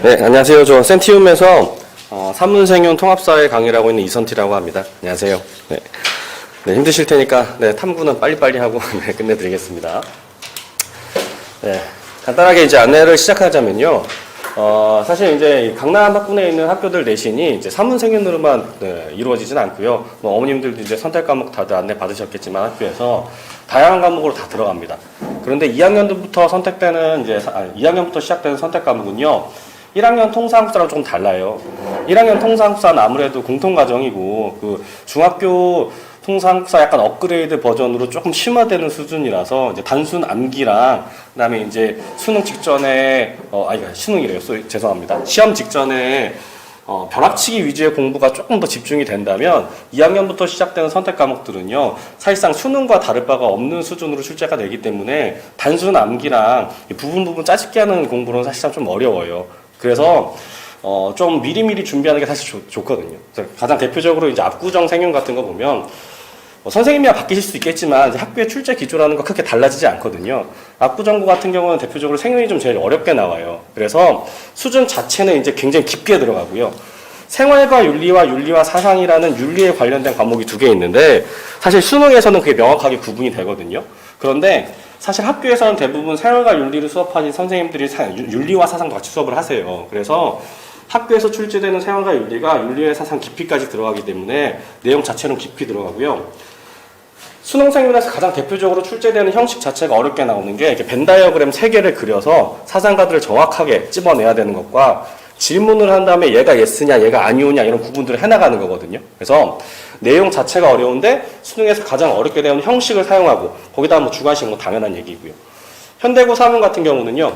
네, 안녕하세요. 저 센티움에서 산문생윤 통합사회 강의를 하고 있는 이선티라고 합니다. 안녕하세요. 네, 힘드실 테니까 탐구는 빨리빨리 하고 끝내드리겠습니다. 네, 간단하게 이제 안내를 시작하자면요. 사실 이제 강남 학군에 있는 학교들 내신이 이제 산문생윤으로만 이루어지진 않고요. 어머님들도 이제 선택 과목 다들 안내 받으셨겠지만 학교에서 다양한 과목으로 다 들어갑니다. 그런데 2학년부터 선택되는 2학년부터 시작되는 선택 과목은요. 1학년 통상학사랑 좀 달라요. 1학년 통상학사는 아무래도 공통과정이고 그 중학교 통상학사 약간 업그레이드 버전으로 조금 심화되는 수준이라서 이제 단순 암기랑 그다음에 이제 수능 직전에 수능이래요. 죄송합니다. 시험 직전에 벼락치기 위주의 공부가 조금 더 집중이 된다면 2학년부터 시작되는 선택 과목들은요. 사실상 수능과 다를 바가 없는 수준으로 출제가 되기 때문에 단순 암기랑 부분 짜집기 하는 공부는 사실상 좀 어려워요. 그래서 좀 미리미리 준비하는 게 사실 좋거든요. 가장 대표적으로 이제 압구정 생윤 같은 거 보면 선생님이야 바뀌실 수 있겠지만 학교의 출제 기조라는 거 크게 달라지지 않거든요. 압구정고 같은 경우는 대표적으로 생윤이 좀 제일 어렵게 나와요. 그래서 수준 자체는 이제 굉장히 깊게 들어가고요. 생활과 윤리와 사상이라는 윤리에 관련된 과목이 2개 있는데 사실 수능에서는 그게 명확하게 구분이 되거든요. 그런데 사실 학교에서는 대부분 생활과 윤리를 수업하는 선생님들이 윤리와 사상도 같이 수업을 하세요. 그래서 학교에서 출제되는 생활과 윤리가 윤리와 사상 깊이까지 들어가기 때문에 내용 자체는 깊이 들어가고요. 수능생윤에서 가장 대표적으로 출제되는 형식 자체가 어렵게 나오는 게 이렇게 벤 다이어그램 3개를 그려서 사상가들을 정확하게 찝어내야 되는 것과 질문을 한 다음에 얘가 예스냐 얘가 아니오냐 이런 구분들을 해나가는 거거든요. 그래서 내용 자체가 어려운데 수능에서 가장 어렵게 되는 형식을 사용하고 거기다 뭐 주관식 당연한 얘기고요. 현대고 사문 같은 경우는요.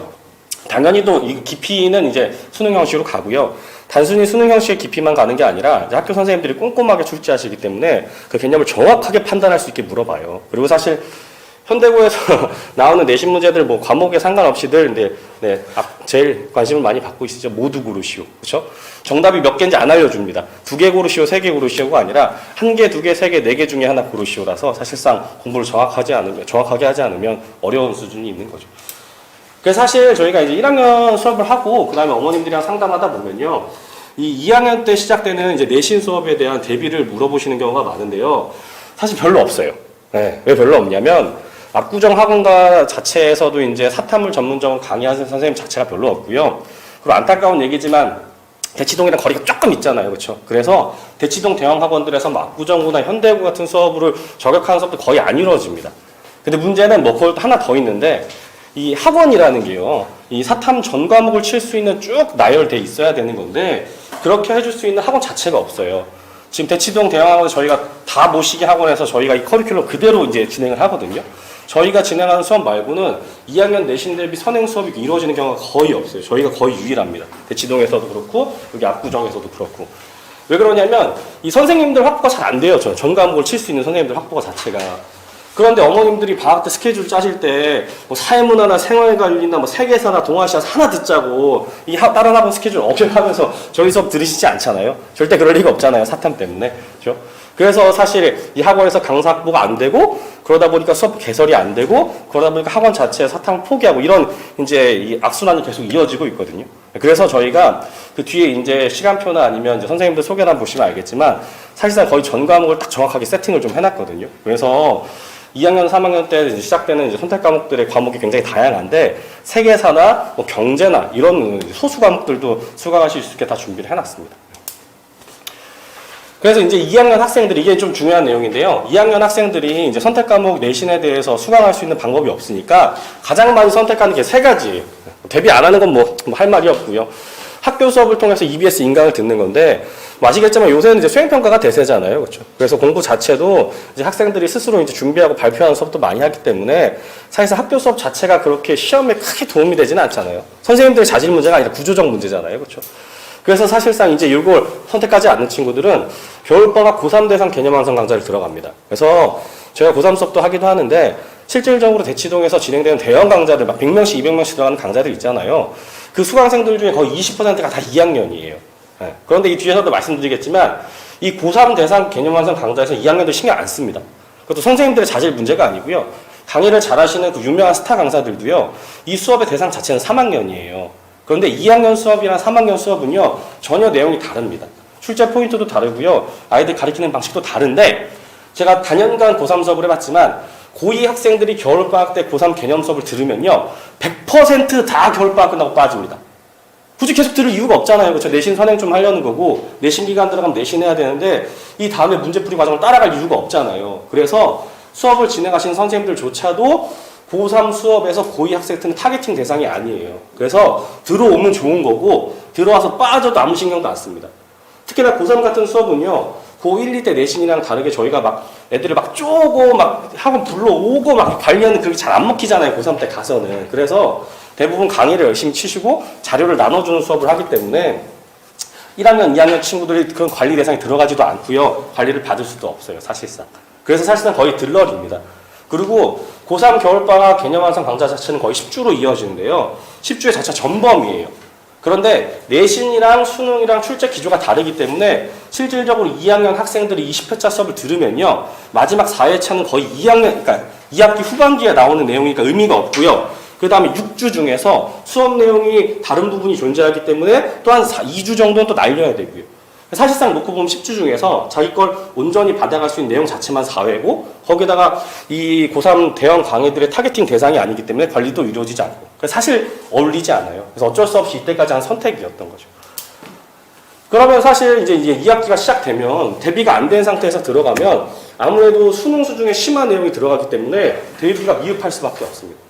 당연히 또 이 깊이는 이제 수능 형식으로 가고요. 단순히 수능 형식의 깊이만 가는 게 아니라 이제 학교 선생님들이 꼼꼼하게 출제하시기 때문에 그 개념을 정확하게 판단할 수 있게 물어봐요. 그리고 사실 현대고에서 나오는 내신 문제들 뭐 과목에 상관없이들 제일 관심을 많이 받고 있으죠. 모두 고르시오. 그렇죠? 정답이 몇 개인지 안 알려줍니다. 2개 고르시오, 3개 고르시오가 아니라 1개, 2개, 3개, 4개 중에 하나 고르시오라서 사실상 공부를 정확하게 하지 않으면 어려운 수준이 있는 거죠. 그래서 사실 저희가 이제 1학년 수업을 하고 그 다음에 어머님들이랑 상담하다 보면요. 이 2학년 때 시작되는 이제 내신 수업에 대한 대비를 물어보시는 경우가 많은데요. 사실 별로 없어요. 네, 왜 별로 없냐면 압구정 학원가 자체에서도 이제 사탐을 전문적으로 강의하는 선생님 자체가 별로 없고요. 그리고 안타까운 얘기지만 대치동이랑 거리가 조금 있잖아요. 그렇죠? 그래서 대치동 대형 학원들에서 압구정고나 현대고 같은 수업을 저격하는 수업도 거의 안 이루어집니다. 근데 문제는 뭐 그걸 하나 더 있는데 이 학원이라는 게요. 이 사탐 전 과목을 칠 수 있는 쭉 나열돼 있어야 되는 건데 그렇게 해줄 수 있는 학원 자체가 없어요. 지금 대치동 대형학원 저희가 다 모시기 학원에서 저희가 이 커리큘럼 그대로 이제 진행을 하거든요. 저희가 진행하는 수업 말고는 2학년 내신 대비 선행 수업이 이루어지는 경우가 거의 없어요. 저희가 거의 유일합니다. 대치동에서도 그렇고 여기 압구정에서도 그렇고. 왜 그러냐면 이 선생님들 확보가 잘 안 돼요. 전 과목을 칠 수 있는 선생님들 확보가 자체가. 그런데 어머님들이 방학 때 스케줄 짜실 때 뭐 사회문화나 생활관리나 뭐 세계사나 동아시아사 하나 듣자고 이 다른 학원 스케줄 억제하면서 저희 수업 들으시지 않잖아요. 절대 그럴 리가 없잖아요. 사탐 때문에. 그렇죠? 그래서 사실 이 학원에서 강사 확보가 안 되고 그러다 보니까 수업 개설이 안 되고 그러다 보니까 학원 자체에 사탐을 포기하고 이런 이제 이 악순환이 계속 이어지고 있거든요. 그래서 저희가 그 뒤에 이제 시간표나 아니면 이제 선생님들 소개나 보시면 알겠지만 사실상 거의 전 과목을 딱 정확하게 세팅을 좀 해놨거든요. 그래서 2학년, 3학년 때 이제 시작되는 이제 선택 과목들의 과목이 굉장히 다양한데 세계사나 뭐 경제나 이런 소수 과목들도 수강하실 수 있게 다 준비를 해놨습니다. 그래서 이제 2학년 학생들이 이게 좀 중요한 내용인데요. 2학년 학생들이 이제 선택 과목 내신에 대해서 수강할 수 있는 방법이 없으니까 가장 많이 선택하는 게 3가지예요. 대비 안 하는 건 뭐 할 말이 없고요. 학교 수업을 통해서 EBS 인강을 듣는 건데 아시겠지만 요새는 이제 수행평가가 대세잖아요. 그렇죠? 그래서 공부 자체도 이제 학생들이 스스로 이제 준비하고 발표하는 수업도 많이 하기 때문에 사실상 학교 수업 자체가 그렇게 시험에 크게 도움이 되지는 않잖아요. 선생님들의 자질 문제가 아니라 구조적 문제잖아요. 그렇죠? 그래서 사실상 이제 이걸 선택하지 않는 친구들은 겨울방학 고3 대상 개념 완성 강좌를 들어갑니다. 그래서 제가 고3 수업도 하기도 하는데 실질적으로 대치동에서 진행되는 대형 강좌들 막 100명씩 200명씩 들어가는 강좌들 있잖아요. 그 수강생들 중에 거의 20%가 다 2학년이에요. 네. 그런데 이 뒤에서도 말씀드리겠지만 이 고3 대상 개념 완성 강좌에서 2학년들 신경 안 씁니다. 그것도 선생님들의 자질 문제가 아니고요. 강의를 잘하시는 그 유명한 스타 강사들도요, 이 수업의 대상 자체는 3학년이에요. 그런데 2학년 수업이랑 3학년 수업은요, 전혀 내용이 다릅니다. 출제 포인트도 다르고요, 아이들 가르치는 방식도 다른데, 제가 단연간 고3 수업을 해봤지만, 고2 학생들이 겨울방학 때 고3 개념 수업을 들으면요, 100% 겨울방학 끝나고 빠집니다. 굳이 계속 들을 이유가 없잖아요. 그렇죠? 내신 선행 좀 하려는 거고, 내신 기간 들어가면 내신해야 되는데, 이 다음에 문제풀이 과정을 따라갈 이유가 없잖아요. 그래서 수업을 진행하시는 선생님들조차도 고3 수업에서 고2 학생들은 타겟팅 대상이 아니에요. 그래서 들어오면 좋은 거고, 들어와서 빠져도 아무 신경도 안 씁니다. 특히나 고3 같은 수업은요, 고1, 2 때 내신이랑 다르게 저희가 막 애들을 막 쪼고 막 학원 불러오고 막 관리하는 그게 잘 안 먹히잖아요. 고3 때 가서는. 그래서 대부분 강의를 열심히 치시고 자료를 나눠주는 수업을 하기 때문에 1학년, 2학년 친구들이 그런 관리 대상에 들어가지도 않고요. 관리를 받을 수도 없어요. 사실상. 그래서 사실상 거의 들러리입니다. 그리고 고3 겨울방학 개념 완성 강좌 자체는 거의 10주로 이어지는데요. 10주의 자체 전범이에요. 그런데 내신이랑 수능이랑 출제 기조가 다르기 때문에 실질적으로 2학년 학생들이 20회차 수업을 들으면요. 마지막 4회차는 거의 2학년, 그러니까 2학기 후반기에 나오는 내용이니까 의미가 없고요. 그 다음에 6주 중에서 수업 내용이 다른 부분이 존재하기 때문에 또한 2주 정도는 또 날려야 되고요. 사실상 놓고 보면 10주 중에서 자기 걸 온전히 받아갈 수 있는 내용 자체만 4회고 거기다가 이 고3 대형 강의들의 타겟팅 대상이 아니기 때문에 관리도 이루어지지 않고 사실 어울리지 않아요. 그래서 어쩔 수 없이 이때까지 한 선택이었던 거죠. 그러면 사실 이제 2학기가 시작되면 대비가 안 된 상태에서 들어가면 아무래도 수능 수준의 심한 내용이 들어가기 때문에 대비가 미흡할 수밖에 없습니다.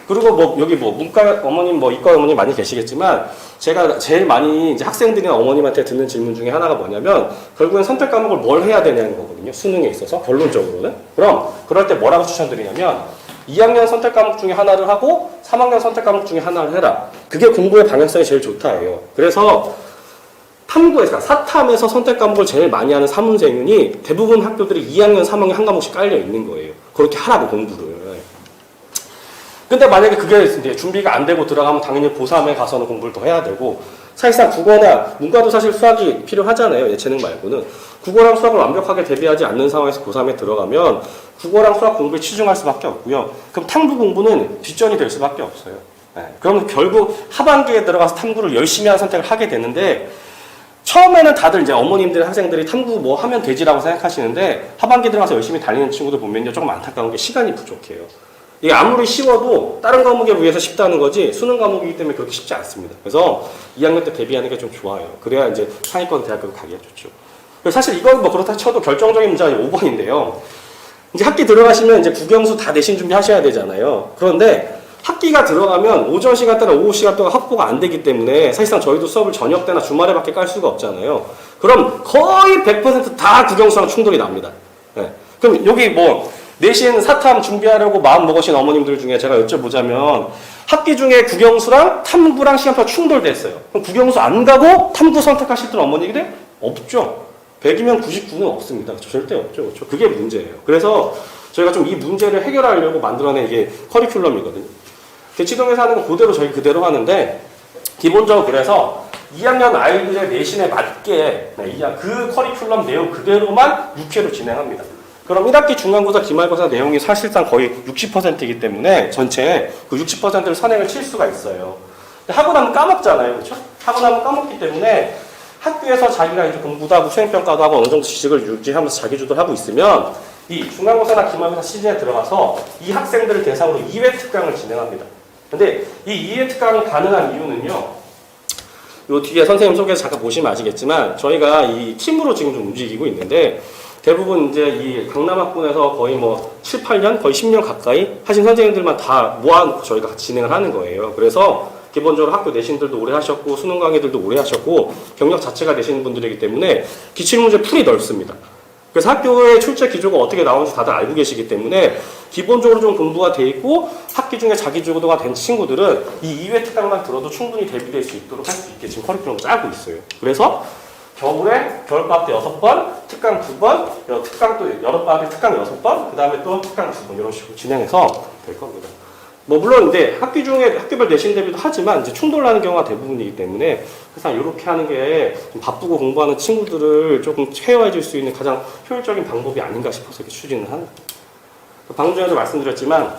그리고 뭐 여기 뭐 문과 어머님, 뭐 이과 어머님 많이 계시겠지만 제가 제일 많이 이제 학생들이나 어머님한테 듣는 질문 중에 하나가 뭐냐면 결국엔 선택 과목을 뭘 해야 되냐는 거거든요. 수능에 있어서 결론적으로는. 그럼 그럴 때 뭐라고 추천드리냐면 2학년 선택 과목 중에 하나를 하고 3학년 선택 과목 중에 하나를 해라. 그게 공부의 방향성이 제일 좋다예요. 그래서 탐구에서 사탐에서 선택 과목을 제일 많이 하는 사문생윤이 대부분 학교들이 2학년, 3학년 한 과목씩 깔려 있는 거예요. 그렇게 하라고 공부를. 근데 만약에 그게 이제 준비가 안 되고 들어가면 당연히 고3에 가서는 공부를 더 해야 되고 사실상 국어나 문과도 사실 수학이 필요하잖아요. 예체능 말고는. 국어랑 수학을 완벽하게 대비하지 않는 상황에서 고3에 들어가면 국어랑 수학 공부에 치중할 수밖에 없고요. 그럼 탐구 공부는 뒷전이 될 수밖에 없어요. 네. 그럼 결국 하반기에 들어가서 탐구를 열심히 하는 선택을 하게 되는데 처음에는 다들 이제 어머님들, 학생들이 탐구 뭐 하면 되지라고 생각하시는데 하반기에 들어가서 열심히 달리는 친구들 보면요. 조금 안타까운 게 시간이 부족해요. 이게 아무리 쉬워도 다른 과목에 비해서 쉽다는 거지 수능 과목이기 때문에 그렇게 쉽지 않습니다. 그래서 2학년 때 대비하는 게 좀 좋아요. 그래야 이제 상위권 대학교 가기가 좋죠. 사실 이건 뭐 그렇다 쳐도 결정적인 문제가 5번인데요. 이제 학기 들어가시면 이제 국영수 다 내신 준비하셔야 되잖아요. 그런데 학기가 들어가면 오전 시간대나 오후 시간대가 확보가 안 되기 때문에 사실상 저희도 수업을 저녁 때나 주말에밖에 깔 수가 없잖아요. 그럼 거의 100% 국영수랑 충돌이 납니다. 네. 그럼 여기 뭐 내신 사탐 준비하려고 마음 먹으신 어머님들 중에 제가 여쭤보자면 학기 중에 국영수랑 탐구랑 시간표가 충돌됐어요. 그럼 국영수 안 가고 탐구 선택하실 분 어머니들 없죠. 100이면 99는 없습니다. 절대 없죠. 그렇죠? 그게 문제예요. 그래서 저희가 좀 이 문제를 해결하려고 만들어낸 이게 커리큘럼이거든요. 대치동에서 하는 건 그대로 저희 그대로 하는데 기본적으로 그래서 2학년 아이들의 내신에 맞게 그 커리큘럼 내용 그대로만 6회로 진행합니다. 그럼 1학기 중간고사, 기말고사 내용이 사실상 거의 60%이기 때문에 전체에 그 60%를 선행을 칠 수가 있어요. 하고 나면 까먹잖아요. 그렇죠? 하고 나면 까먹기 때문에 학교에서 자기가 이제 공부도 하고 수행평가도 하고 어느 정도 지식을 유지하면서 자기주도를 하고 있으면 이 중간고사나 기말고사 시즌에 들어가서 이 학생들을 대상으로 2회 특강을 진행합니다. 근데 이 2회 특강이 가능한 이유는요. 요 뒤에 선생님 소개해서 잠깐 보시면 아시겠지만 저희가 이 팀으로 지금 좀 움직이고 있는데 대부분 이제 이 강남학군에서 거의 뭐 7, 8년, 거의 10년 가까이 하신 선생님들만 다 모아놓고 저희가 같이 진행을 하는 거예요. 그래서 기본적으로 학교 내신들도 오래 하셨고 수능 강의들도 오래 하셨고 경력 자체가 되시는 분들이기 때문에 기출문제 풀이 넓습니다. 그래서 학교의 출제 기조가 어떻게 나오는지 다들 알고 계시기 때문에 기본적으로 좀 공부가 돼 있고 학기 중에 자기주도가 된 친구들은 이 2회 특강만 들어도 충분히 대비될 수 있도록 할 수 있게 지금 커리큘럼을 짜고 있어요. 그래서 겨울에 겨울방학 때 6번, 특강 2번, 특강도 여름방학 때 특강 6번, 그 다음에 또 특강 2번 이런 식으로 진행해서 될 겁니다. 뭐 물론 이제 학기 중에 학교별 내신 대비도 하지만 이제 충돌나는 경우가 대부분이기 때문에 항상 이렇게 하는 게 좀 바쁘고 공부하는 친구들을 조금 케어해 줄 수 있는 가장 효율적인 방법이 아닌가 싶어서 이렇게 추진을 하는 거예요. 방금 전에도 말씀드렸지만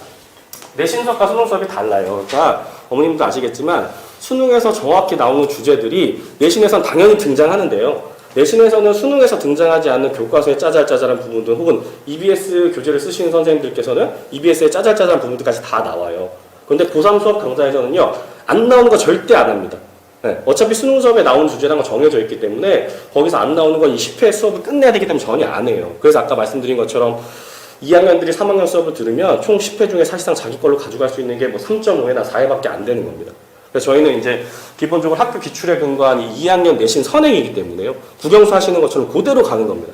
내신 수업과 수능 수업이 달라요. 그러니까 어머님도 아시겠지만 수능에서 정확히 나오는 주제들이 내신에선 당연히 등장하는데요. 내신에서는 수능에서 등장하지 않는 교과서의 짜잘짜잘한 부분들 혹은 EBS 교재를 쓰시는 선생님들께서는 EBS의 짜잘짜잘한 부분들까지 다 나와요. 그런데 고3 수업 강좌에서는요. 안 나오는 거 절대 안 합니다. 네, 어차피 수능 수업에 나오는 주제랑 정해져 있기 때문에 거기서 안 나오는 건 이 10회 수업을 끝내야 되기 때문에 전혀 안 해요. 그래서 아까 말씀드린 것처럼 2학년들이 3학년 수업을 들으면 총 10회 중에 사실상 자기 걸로 가져갈 수 있는 게 뭐 3.5회나 4회밖에 안 되는 겁니다. 그래서 저희는 이제 기본적으로 학교 기출에 근거한 이 2학년 내신 선행이기 때문에요. 국영수 하시는 것처럼 그대로 가는 겁니다.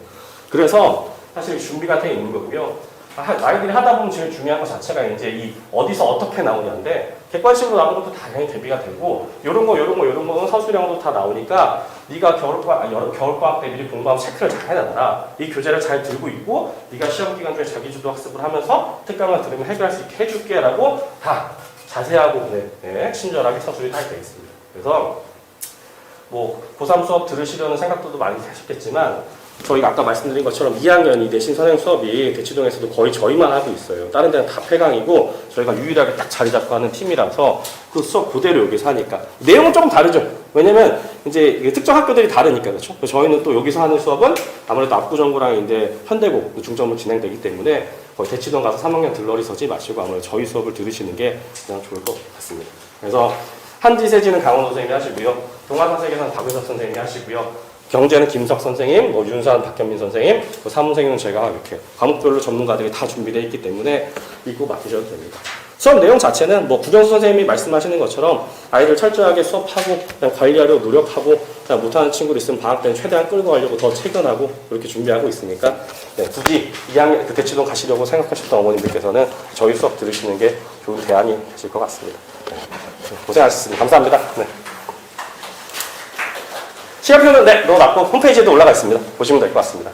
그래서 사실 준비가 돼 있는 거고요. 아이들이 하다 보면 제일 중요한 것 자체가 이제 이 어디서 어떻게 나오냐인데 객관식으로 나오는 것도 당연히 대비가 되고 요런 거는 서술형도 다 나오니까 네가 겨울방학 때 미리 공부하면 체크를 잘 해놔라. 이 교재를 잘 들고 있고 네가 시험 기간 중에 자기주도 학습을 하면서 특강을 들으면 해결할 수 있게 해줄게 라고 다 자세하고 친절하게 서술이 다 되어 있습니다. 그래서 뭐 고3 수업 들으시려는 생각도 많이 하셨겠지만 저희가 아까 말씀드린 것처럼 2학년이 내신 선행 수업이 대치동에서도 거의 저희만 하고 있어요. 다른 데는 다 폐강이고 저희가 유일하게 딱 자리 잡고 하는 팀이라서 그 수업 그대로 여기서 하니까 내용은 조금 다르죠. 왜냐면 이제 특정 학교들이 다르니까 그렇죠. 저희는 또 여기서 하는 수업은 아무래도 압구정고랑 이제 현대고 중점으로 진행되기 때문에 거의 대치동 가서 3학년 들러리 서지 마시고 아무래도 저희 수업을 들으시는 게 그냥 좋을 것 같습니다. 그래서 한지 세지는 강원 선생님이 하시고요. 동아사 세계는 박유섭 선생님이 하시고요. 경제는 김석 선생님, 윤산, 박현민 선생님, 사문생은 제가 이렇게 과목별로 전문가들이 다 준비되어 있기 때문에 읽고 맡기셔도 됩니다. 수업 내용 자체는 뭐 국영수 선생님이 말씀하시는 것처럼 아이들 철저하게 수업하고 그냥 관리하려고 노력하고 그냥 못하는 친구들 있으면 방학 때는 최대한 끌고 가려고 더 퇴근하고 그렇게 준비하고 있으니까 굳이 2학년 그 대치동 가시려고 생각하셨던 어머님들께서는 저희 수업 들으시는 게 좋은 대안이 되실 것 같습니다. 고생하셨습니다. 감사합니다. 시간표는 넣어놨고 홈페이지에도 올라가 있습니다. 보시면 될 것 같습니다.